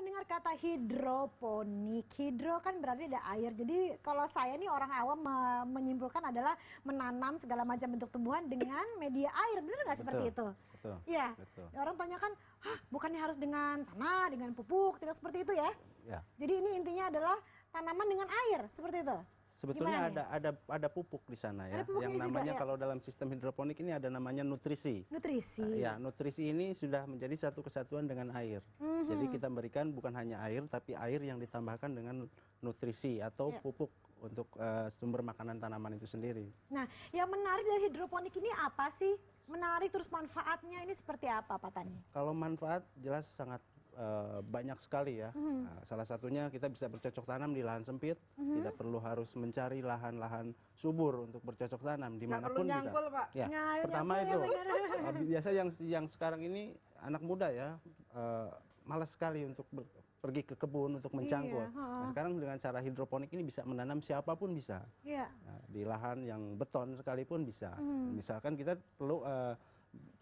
mendengar kata hidroponik, hidro kan berarti ada air. Jadi kalau saya nih orang awam menyimpulkan adalah menanam segala macam bentuk tumbuhan dengan media air. Benar nggak seperti itu? Betul. Iya. Orang tanya kan, bukannya harus dengan tanah, dengan pupuk, tidak seperti itu ya? Ya. Jadi ini intinya adalah tanaman dengan air, seperti itu? Sebetulnya ada pupuk di sana ya, yang namanya juga, kalau dalam sistem hidroponik ini ada namanya nutrisi. Nutrisi. Ya, nutrisi ini sudah menjadi satu kesatuan dengan air. Jadi kita berikan bukan hanya air, tapi air yang ditambahkan dengan nutrisi atau pupuk untuk sumber makanan tanaman itu sendiri. Nah, yang menarik dari hidroponik ini apa sih? Menarik, terus manfaatnya ini seperti apa Pak Tani? Kalau manfaat jelas sangat banyak sekali ya. Salah satunya kita bisa bercocok tanam di lahan sempit, tidak perlu harus mencari lahan-lahan subur untuk bercocok tanam dimanapun bisa. Nyangkul, Pak. Ya, pertama itu biasa yang sekarang ini anak muda ya malas sekali untuk pergi ke kebun untuk mencangkul. Nah, sekarang dengan cara hidroponik ini bisa menanam siapapun bisa. Nah, di lahan yang beton sekalipun bisa. Misalkan kita perlu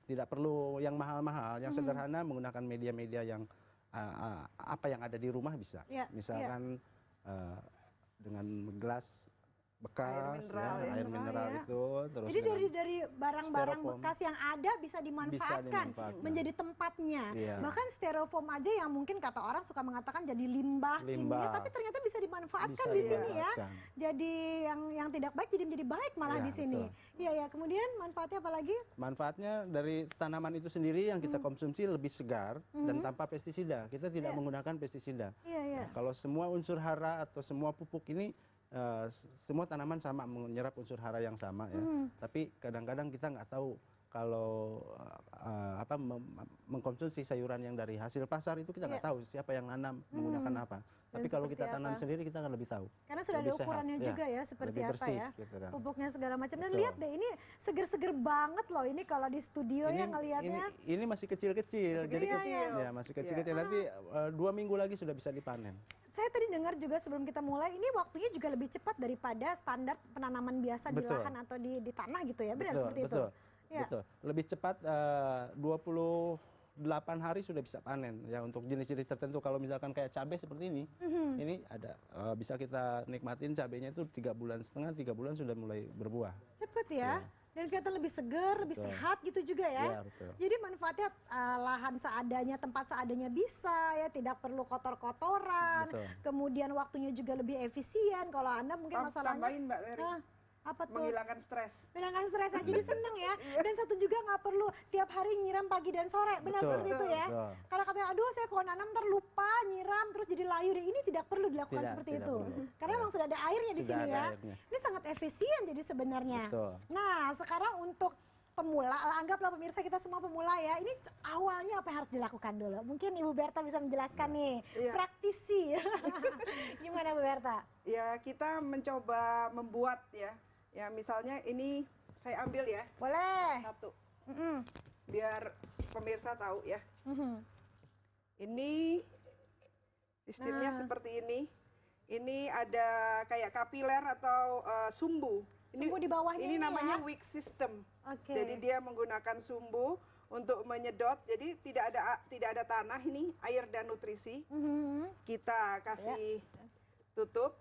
tidak perlu yang mahal-mahal, yang sederhana menggunakan media-media yang apa yang ada di rumah bisa. Misalkan dengan gelas bekas, air mineral itu. Terus jadi dari barang-barang bekas yang ada bisa dimanfaatkan menjadi tempatnya. Bahkan styrofoam aja yang mungkin kata orang suka mengatakan jadi limbah kimia, tapi ternyata bisa dimanfaatkan di sini ya. Jadi yang tidak baik jadi menjadi baik malah di sini. Iya ya. Kemudian manfaatnya apa lagi? Manfaatnya dari tanaman itu sendiri yang kita konsumsi lebih segar dan tanpa pestisida. Kita tidak menggunakan pestisida. Nah, kalau semua unsur hara atau semua pupuk ini semua tanaman sama menyerap unsur hara yang sama ya. Tapi kadang-kadang kita nggak tahu kalau mengkonsumsi sayuran yang dari hasil pasar itu kita nggak tahu siapa yang nanam menggunakan apa. Tapi kalau kita tanam sendiri kita akan lebih tahu. Karena sudah ada ukurannya juga ya seperti apa bersih, ya. Gitu kan. Pupuknya segala macam. Dan lihat deh ini seger-seger banget loh ini kalau di studio ya ngelihatnya. Ini masih kecil-kecil. Jadi ya masih kecil-kecil. Nanti 2 minggu lagi sudah bisa dipanen. Saya tadi dengar juga sebelum kita mulai, ini waktunya juga lebih cepat daripada standar penanaman biasa di lahan atau di tanah gitu ya, benar seperti itu? Betul, lebih cepat 28 hari sudah bisa panen ya untuk jenis-jenis tertentu. Kalau misalkan kayak cabai seperti ini ada bisa kita nikmatin cabainya itu 3,5 bulan, 3 bulan sudah mulai berbuah. Cepet ya? Dan kelihatan lebih segar, lebih sehat gitu juga ya. Jadi manfaatnya lahan seadanya, tempat seadanya bisa ya, tidak perlu kotor-kotoran. Kemudian waktunya juga lebih efisien. Kalau Anda mungkin masalahnya tambahin Mbak Leri. Apa tuh? Menghilangkan stres. Menghilangkan stres aja, jadi seneng ya. Dan satu juga nggak perlu tiap hari nyiram pagi dan sore, benar seperti itu ya. Karena katanya, aduh saya kalau nanam ntar lupa nyiram terus jadi layu deh. Ini tidak perlu dilakukan seperti itu. Karena memang sudah ada airnya di sini ya. Ini sangat efisien jadi sebenarnya. Nah sekarang untuk pemula, anggaplah pemirsa kita semua pemula ya. Ini awalnya apa yang harus dilakukan dulu? Mungkin Ibu Berta bisa menjelaskan nih, praktisi. Gimana Bu Berta? Ya kita mencoba membuat ya misalnya ini saya ambil ya. Boleh. Satu. Biar pemirsa tahu ya. Ini sistemnya seperti ini. Ini ada kayak kapiler atau sumbu. Sumbu di bawahnya ini namanya wick system. Jadi dia menggunakan sumbu untuk menyedot. Jadi tidak ada tanah ini, air dan nutrisi. Kita kasih tutup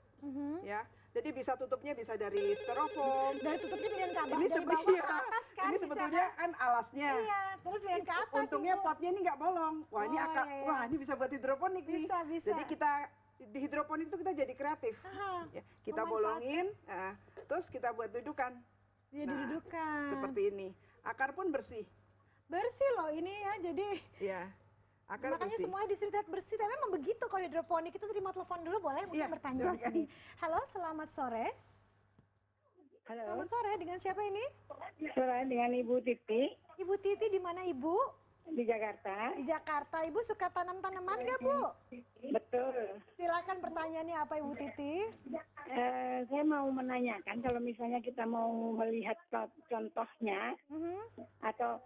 ya. Jadi bisa tutupnya bisa dari styrofoam. Dan tutupnya pilihan ke atas, ini dari bawah ke atas kan. Ini sebetulnya kan alasnya. Iya, terus pilihan ke atas. Untungnya potnya ini nggak bolong. Wah ini wah ini bisa buat hidroponik nih. Bisa. Jadi kita di hidroponik itu kita jadi kreatif. Ya, kita bolongin, terus kita buat dudukan. Dudukan. Seperti ini. Akar pun bersih. Bersih loh ini ya, jadi. Iya. Akar makanya bersih. semuanya disini terlihat bersih. Tapi memang begitu kalau hidroponik. Kita terima telepon dulu boleh? Mungkin bertanya di sini. Halo, selamat sore. Halo. Selamat sore. Dengan siapa ini? Sore dengan Ibu Titi. Ibu Titi di mana Ibu? Di Jakarta. Di Jakarta. Ibu suka tanam-tanaman nggak Bu? Betul. Silakan pertanyaannya apa Ibu Titi? Saya mau menanyakan kalau misalnya kita mau melihat contohnya atau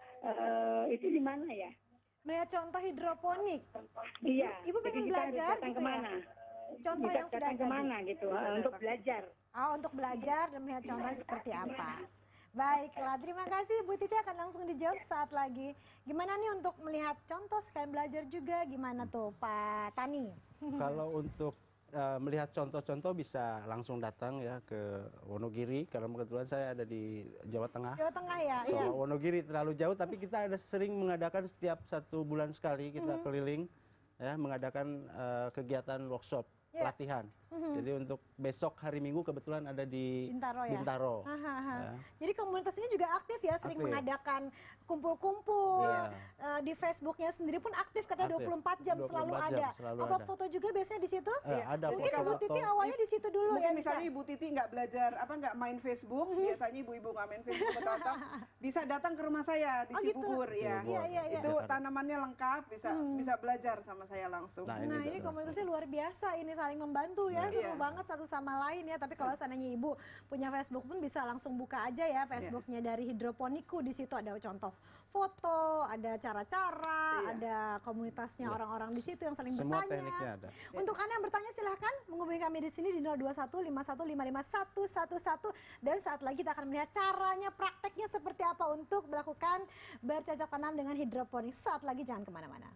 itu di mana ya? Melihat contoh hidroponik. Iya. Ibu pengen belajar gitu kemana? ya? Contoh yang sudah kemana gitu untuk belajar. Untuk belajar dan melihat contoh seperti apa. Baiklah, terima kasih Bu Titi, akan langsung dijawab saat lagi. Gimana nih untuk melihat contoh sekalian belajar juga, gimana tuh Pak Tani? Kalau untuk melihat contoh-contoh bisa langsung datang ya ke Wonogiri, karena kebetulan saya ada di Jawa Tengah. Jawa Tengah ya? So, Wonogiri terlalu jauh, tapi kita ada sering mengadakan setiap 1 bulan sekali kita keliling ya, mengadakan kegiatan workshop pelatihan. Jadi untuk besok hari Minggu kebetulan ada di Bintaro. Ya. Jadi komunitas ini juga aktif ya, sering mengadakan kumpul-kumpul. Di Facebooknya sendiri pun aktif, katanya 24 jam selalu ada. Upload foto juga biasanya di situ. Ada mungkin foto-foto. Bu Titi awalnya di situ dulu mungkin ya. Misalnya Ibu Titi nggak belajar nggak main Facebook, biasanya ibu-ibu nggak main Facebook atau bisa datang ke rumah saya di Cibubur ya. Itu tanamannya lengkap, bisa belajar sama saya langsung. Nah ini komunitasnya luar biasa, ini saling membantu ya, seru banget satu sama lain ya. Tapi kalau seandainya Ibu punya Facebook pun bisa langsung buka aja ya Facebooknya dari Hidroponiku. Di situ ada contoh foto, ada cara-cara, ada komunitasnya orang-orang di situ yang saling Semua bertanya. tekniknya ada. Untuk Anda yang bertanya silahkan menghubungi kami di sini di 0215155111 dan saat lagi kita akan melihat caranya, prakteknya seperti apa untuk melakukan bercocok tanam dengan hidroponik. Saat lagi jangan kemana-mana.